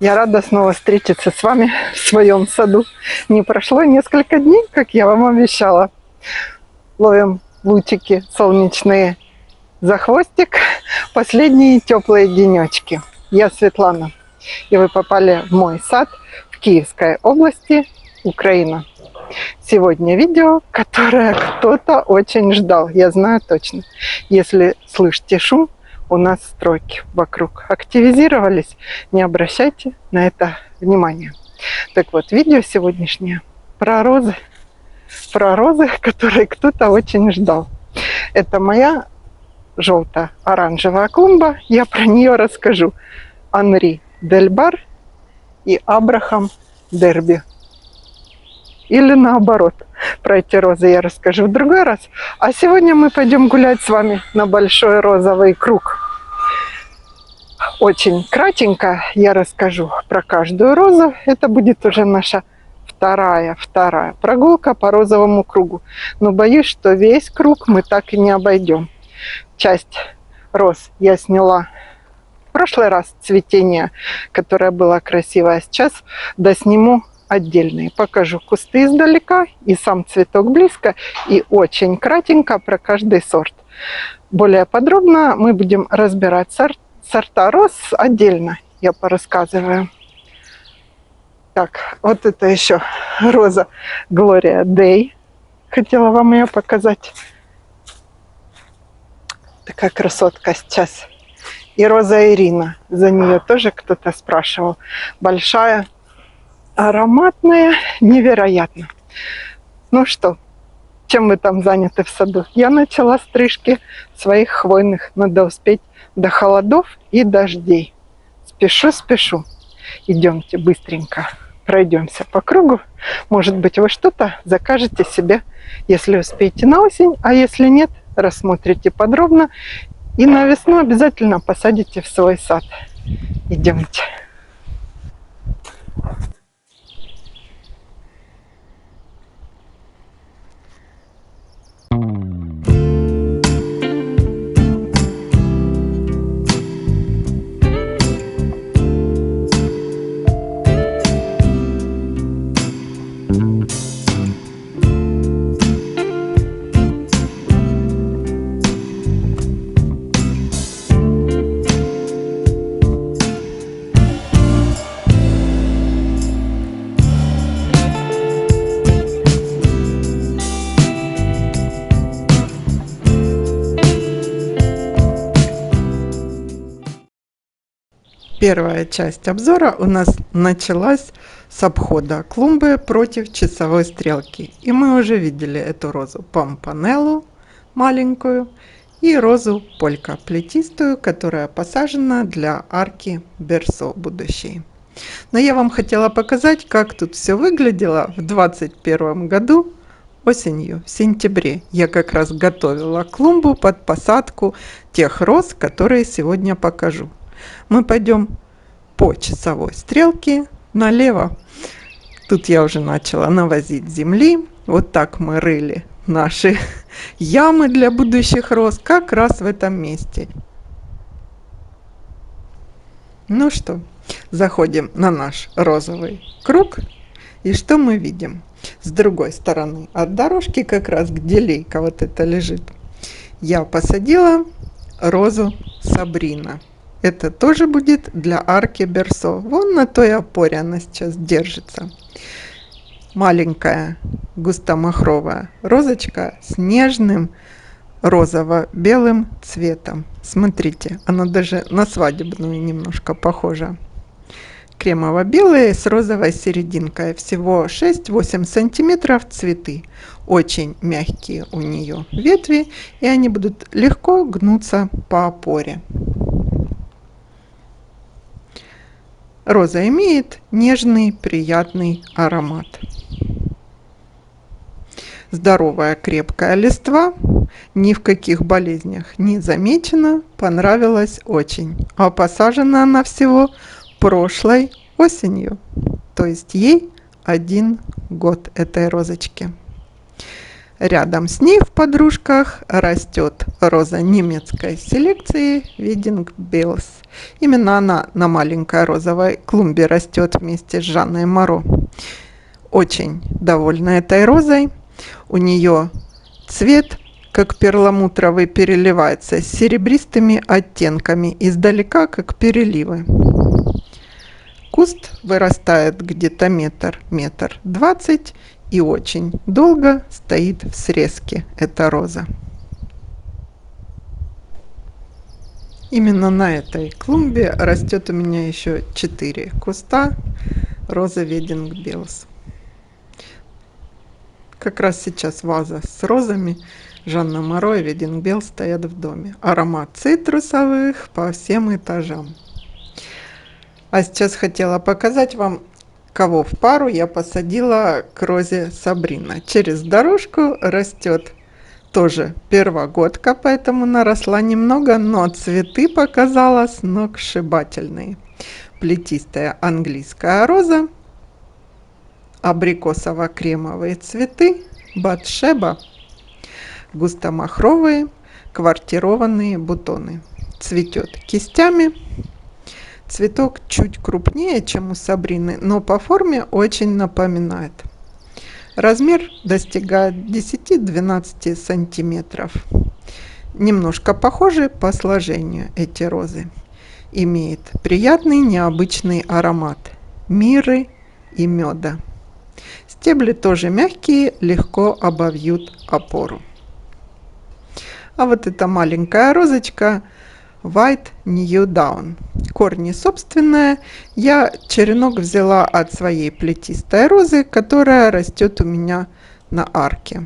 Я рада снова встретиться с вами в своем саду. Не прошло несколько дней, как я вам обещала. Ловим лучики солнечные за хвостик. Последние теплые денечки. Я Светлана, и вы попали в мой сад в Киевской области, Украина. Сегодня видео, которое кто-то очень ждал, я знаю точно. Если слышите шум, у нас стройки вокруг активизировались, не обращайте на это внимания. Так вот, видео сегодняшнее про розы, которые кто-то очень ждал. Это моя желто-оранжевая клумба, я про нее расскажу. Анри Дельбар и Абрахам Дерби. Или наоборот, про эти розы я расскажу в другой раз. А сегодня мы пойдем гулять с вами на большой розовый круг. Очень кратенько я расскажу про каждую розу. Это будет уже наша вторая прогулка по розовому кругу. Но боюсь, что весь круг мы так и не обойдем. Часть роз я сняла в прошлый раз, цветение, которое было красивое. Сейчас досниму отдельные. Покажу кусты издалека и сам цветок близко, и очень кратенько про каждый сорт. Более подробно мы будем разбирать сорта роз отдельно, я порассказываю. Так, вот это еще роза Глория Дэй. Хотела вам ее показать. Такая красотка сейчас. И роза Ирина. За нее тоже кто-то спрашивал. Большая, ароматная, невероятно. Ну что, чем вы там заняты в саду? Я начала стрижки своих хвойных. Надо успеть до холодов и дождей. Спешу. Идемте быстренько. Пройдемся по кругу. Может быть, вы что-то закажете себе, если успеете на осень, а если нет, рассмотрите подробно и на весну обязательно посадите в свой сад. Идемте. Первая часть обзора у нас началась с обхода клумбы против часовой стрелки. И мы уже видели эту розу помпонеллу маленькую и розу полька плетистую, которая посажена для арки Берсо будущей. Но я вам хотела показать, как тут все выглядело в 2021 году осенью, в сентябре. Я как раз готовила клумбу под посадку тех роз, которые сегодня покажу. Мы пойдем по часовой стрелке налево. Тут я уже начала навозить земли. Вот так мы рыли наши ямы для будущих роз как раз в этом месте. Ну что, заходим на наш розовый круг. И что мы видим? С другой стороны от дорожки, как раз где лейка вот эта лежит, я посадила розу Сабрина. Это тоже будет для арки Берсо. Вон на той опоре она сейчас держится. Маленькая густомахровая розочка с нежным розово-белым цветом. Смотрите, она даже на свадебную немножко похожа. Кремово-белые с розовой серединкой. Всего 6-8 сантиметров цветы. Очень мягкие у нее ветви, и они будут легко гнуться по опоре. Роза имеет нежный, приятный аромат. Здоровая, крепкая листва, ни в каких болезнях не замечена, понравилась очень. А посажена она всего прошлой осенью, то есть ей 1 год этой розочке. Рядом с ней в подружках растет роза немецкой селекции Wedding Bells. Именно она на маленькой розовой клумбе растет вместе с Жанной Моро. Очень довольна этой розой. У нее цвет, как перламутровый, переливается с серебристыми оттенками, издалека, как переливы. Куст вырастает где-то метр 20 и очень долго стоит в срезке эта роза. Именно на этой клумбе растет у меня еще 4 куста розы Wedding Bells. Как раз сейчас ваза с розами Жанна Моро и Wedding Bells стоят в доме. Аромат цитрусовых по всем этажам. А сейчас хотела показать вам, кого в пару я посадила к розе Сабрина. Через дорожку растет тоже первогодка, поэтому наросла немного, но цветы показала сногсшибательные. Плетистая английская роза, абрикосово-кремовые цветы, батшеба, густомахровые, квартированные бутоны. Цветет кистями. Цветок чуть крупнее, чем у Сабрины, но по форме очень напоминает. Размер достигает 10-12 сантиметров. Немножко похожи по сложению эти розы. Имеет приятный необычный аромат мирры и меда. Стебли тоже мягкие, легко обовьют опору. А вот эта маленькая розочка White New Dawn. Корни собственные. Я черенок взяла от своей плетистой розы, которая растет у меня на арке.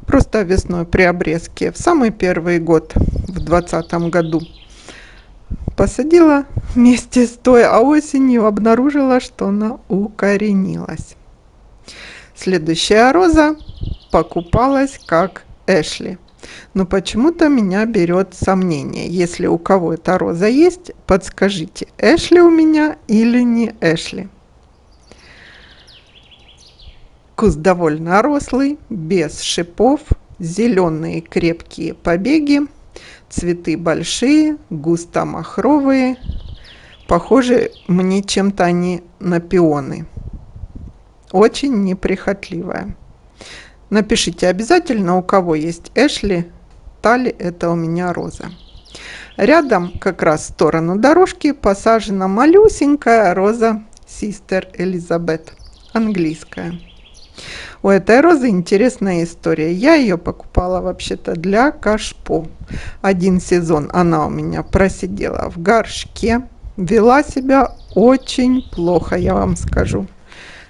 Просто весной при обрезке в самый первый год, в 2020 году, посадила вместе с той, а осенью обнаружила, что она укоренилась. Следующая роза покупалась как Эшли. Но почему-то меня берет сомнение. Если у кого эта роза есть, подскажите, Эшли у меня или не Эшли. Куст довольно рослый, без шипов, зеленые крепкие побеги, цветы большие, густо-махровые. Похожи мне чем-то они на пионы. Очень неприхотливая. Напишите обязательно, у кого есть Эшли, та ли это у меня роза. Рядом, как раз в сторону дорожки, посажена малюсенькая роза Sister Elizabeth, английская. У этой розы интересная история. Я ее покупала вообще-то для кашпо. Один сезон она у меня просидела в горшке, вела себя очень плохо, я вам скажу.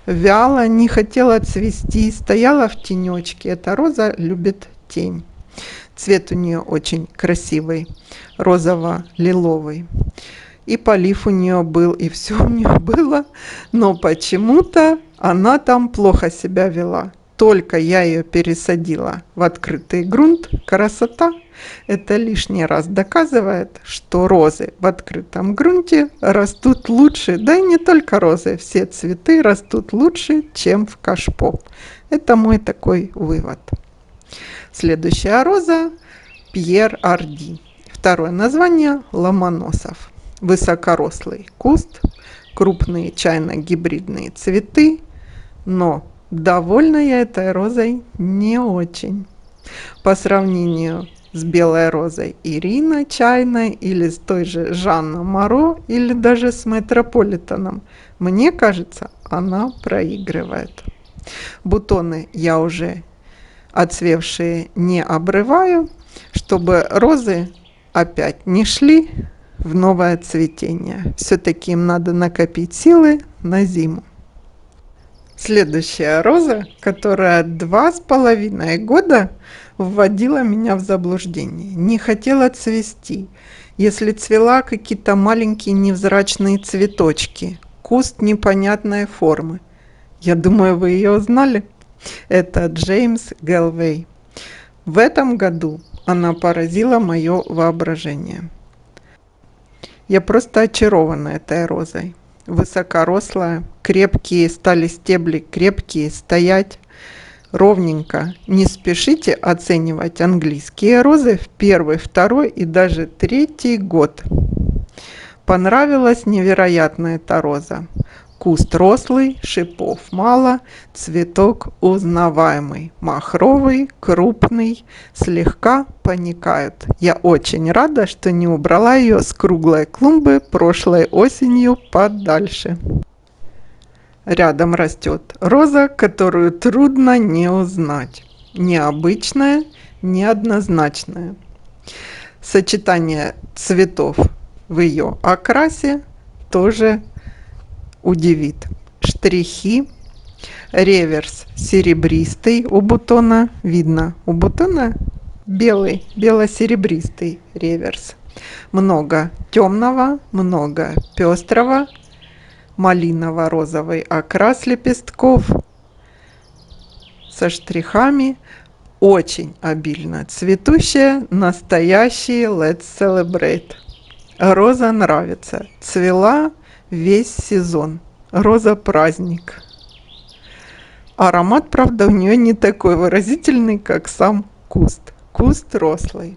Вяло, не хотела цвести, стояла в тенечке. Эта роза любит тень. Цвет у нее очень красивый, розово-лиловый. И полив у нее был, и все у нее было, но почему-то она там плохо себя вела. Только я ее пересадила в открытый грунт, красота. Это лишний раз доказывает, что розы в открытом грунте растут лучше, да и не только розы, все цветы растут лучше, чем в кашпо. Это мой такой вывод. Следующая роза Пьер Арди. Второе название Ломоносов. Высокорослый куст, крупные чайно-гибридные цветы, но довольна я этой розой не очень. По сравнению с белой розой Ирина чайной или с той же Жанна Моро или даже с Метрополитеном, мне кажется, она проигрывает. Бутоны я уже отцвевшие не обрываю, чтобы розы опять не шли в новое цветение. Все-таки им надо накопить силы на зиму. Следующая роза, которая 2,5 года вводила меня в заблуждение. Не хотела цвести. Если цвела какие-то маленькие невзрачные цветочки, куст непонятной формы. Я думаю, вы ее узнали. Это Джеймс Гэлвей. В этом году она поразила мое воображение. Я просто очарована этой розой. Высокорослая, крепкие стали стебли, крепкие, стоять ровненько. Не спешите оценивать английские розы в первый, второй и даже третий год. Понравилась невероятно эта роза. Куст рослый, шипов мало, цветок узнаваемый, махровый, крупный, слегка поникают. Я очень рада, что не убрала ее с круглой клумбы прошлой осенью подальше. Рядом растет роза, которую трудно не узнать. Необычная, неоднозначная. Сочетание цветов в ее окрасе тоже удивит. Штрихи, реверс серебристый у бутона, видно, у бутона белый, бело-серебристый реверс. Много темного, много пестрого, малиново-розовый окрас лепестков со штрихами, очень обильно цветущая, настоящий Let's Celebrate. Роза нравится, цвела весь сезон. Роза праздник. Аромат, правда, у нее не такой выразительный, как сам куст. Куст рослый.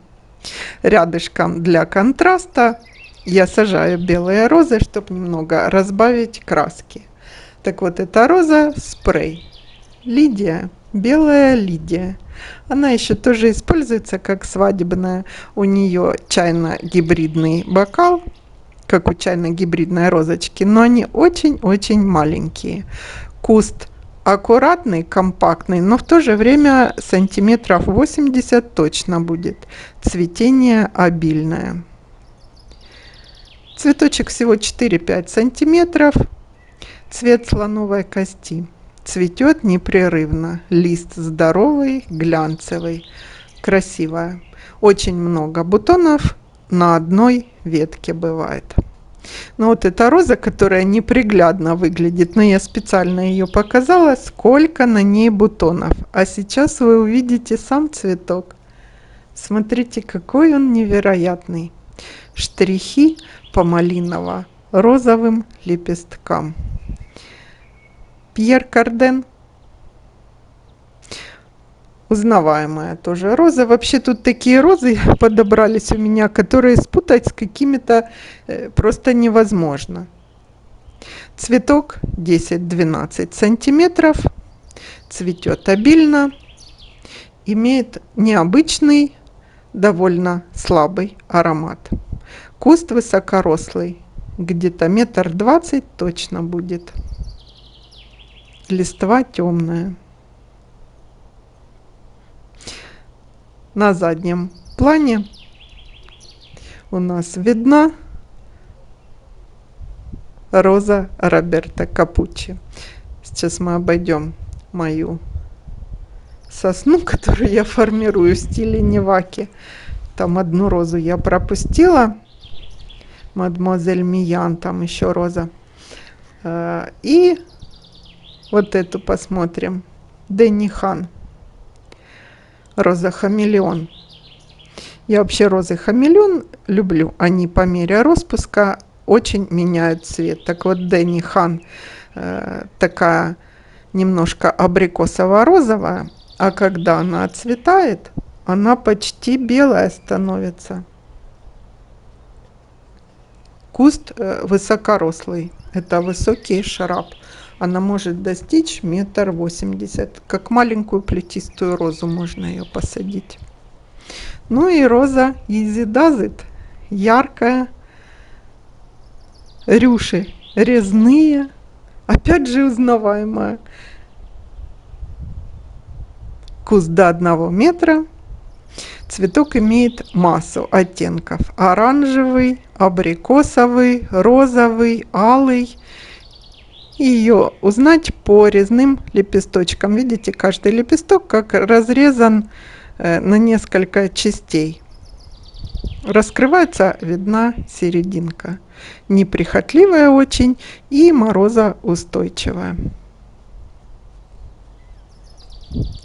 Рядышком для контраста я сажаю белые розы, чтобы немного разбавить краски. Так вот, эта роза спрей. Лидия, белая лидия. Она еще тоже используется как свадебная. У нее чайно-гибридный бокал, как у чайно-гибридной розочки, но они очень-очень маленькие. Куст аккуратный, компактный, но в то же время сантиметров 80 точно будет. Цветение обильное. Цветочек всего 4-5 сантиметров. Цвет слоновой кости. Цветет непрерывно. Лист здоровый, глянцевый. Красивая. Очень много бутонов на одной ветке бывает. Но вот эта роза, которая неприглядно выглядит, но я специально ее показала, сколько на ней бутонов. А сейчас вы увидите сам цветок. Смотрите, какой он невероятный. Штрихи по малиново-розовым лепесткам. Пьер Карден. Узнаваемая тоже роза. Вообще тут такие розы подобрались у меня, которые спутать с какими-то просто невозможно. Цветок 10-12 сантиметров. Цветет обильно. Имеет необычный, довольно слабый аромат. Куст высокорослый. Где-то 1,20 м точно будет. Листва темная. На заднем плане у нас видна роза Роберто Капуччи. Сейчас мы обойдем мою сосну, которую я формирую в стиле Неваки. Там одну розу я пропустила. Мадемуазель Миян, там еще роза. И вот эту посмотрим. Дэнни Хан. Роза хамелеон. Я вообще розы хамелеон люблю. Они по мере распуска очень меняют цвет. Так вот, Дэнни Хан такая немножко абрикосово-розовая, а когда она отцветает, она почти белая становится. Куст высокорослый. Это высокий шраб. Она может достичь 1,80 м. Как маленькую плетистую розу можно ее посадить. Ну и роза Easy Does It. Яркая. Рюши резные. Опять же узнаваемая. Куст до 1 метра. Цветок имеет массу оттенков. Оранжевый, абрикосовый, розовый, алый. И ее узнать по резным лепесточкам. Видите, каждый лепесток как разрезан на несколько частей. Раскрывается, видна серединка. Неприхотливая очень и морозоустойчивая.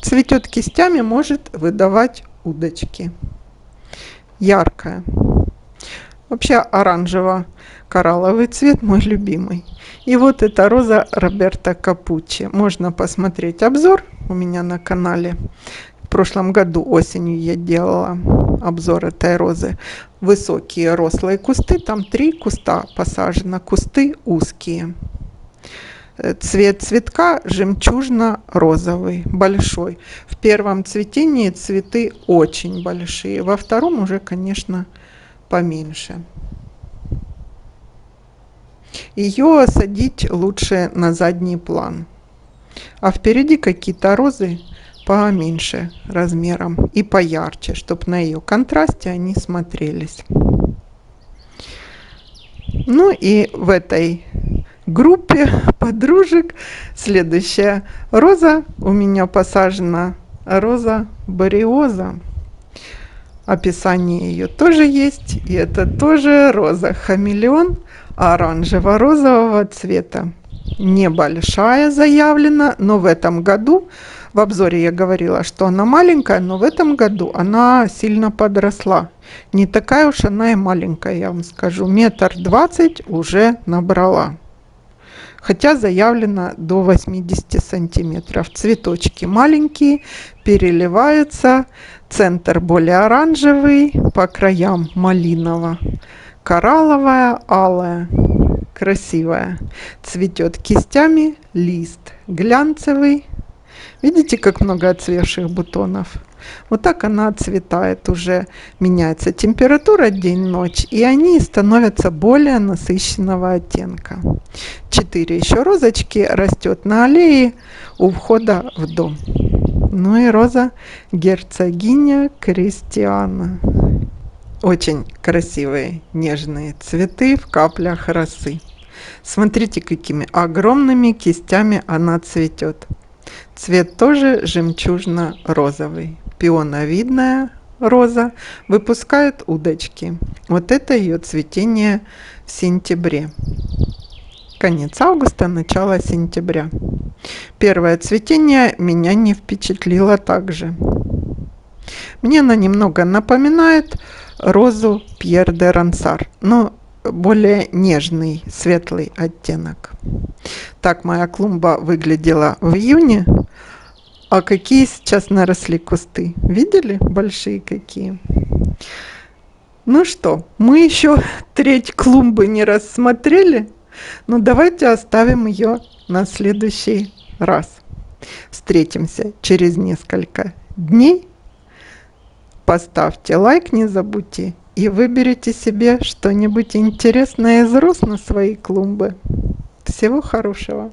Цветет кистями, может выдавать удочки. Яркая. Вообще оранжево-коралловый цвет мой любимый. И вот эта роза Роберто Капуччи. Можно посмотреть обзор у меня на канале. В прошлом году осенью я делала обзор этой розы. высокие рослые кусты, там 3 куста посажено, кусты узкие. Цвет цветка жемчужно-розовый, большой. В первом цветении цветы очень большие, во втором уже, конечно, поменьше. Ее садить лучше на задний план. А впереди какие-то розы поменьше размером и поярче, чтобы на ее контрасте они смотрелись. Ну и в этой группе подружек следующая роза у меня посажена, роза Бориоза. Описание ее тоже есть, и это тоже роза хамелеон оранжево-розового цвета. Небольшая заявлена, но в этом году, в обзоре я говорила, что она маленькая, но в этом году она сильно подросла. Не такая уж она и маленькая, я вам скажу, 1,20 м уже набрала. Хотя заявлено до 80 сантиметров. Цветочки маленькие, переливаются, центр более оранжевый, по краям малиново-коралловая, алая. Красивая. Цветет кистями, лист глянцевый. Видите, как много отцветших бутонов? Вот так она отцветает, уже меняется температура день-ночь, и они становятся более насыщенного оттенка. 4 еще розочки растет на аллее у входа в дом. Ну и роза герцогиня Кристиана. Очень красивые нежные цветы в каплях росы. Смотрите, какими огромными кистями она цветет. Цвет тоже жемчужно-розовый. Пионовидная роза выпускает удочки. Вот это ее цветение в сентябре. Конец августа, начало сентября. Первое цветение меня не впечатлило также. Мне она немного напоминает розу Пьер де Рансар, но более нежный, светлый оттенок. Так моя клумба выглядела в июне. А какие сейчас наросли кусты? Видели? Большие какие. Ну что, мы еще треть клумбы не рассмотрели, но давайте оставим ее на следующий раз. Встретимся через несколько дней. Поставьте лайк, не забудьте, и выберите себе что-нибудь интересное из роз на своей клумбы. Всего хорошего!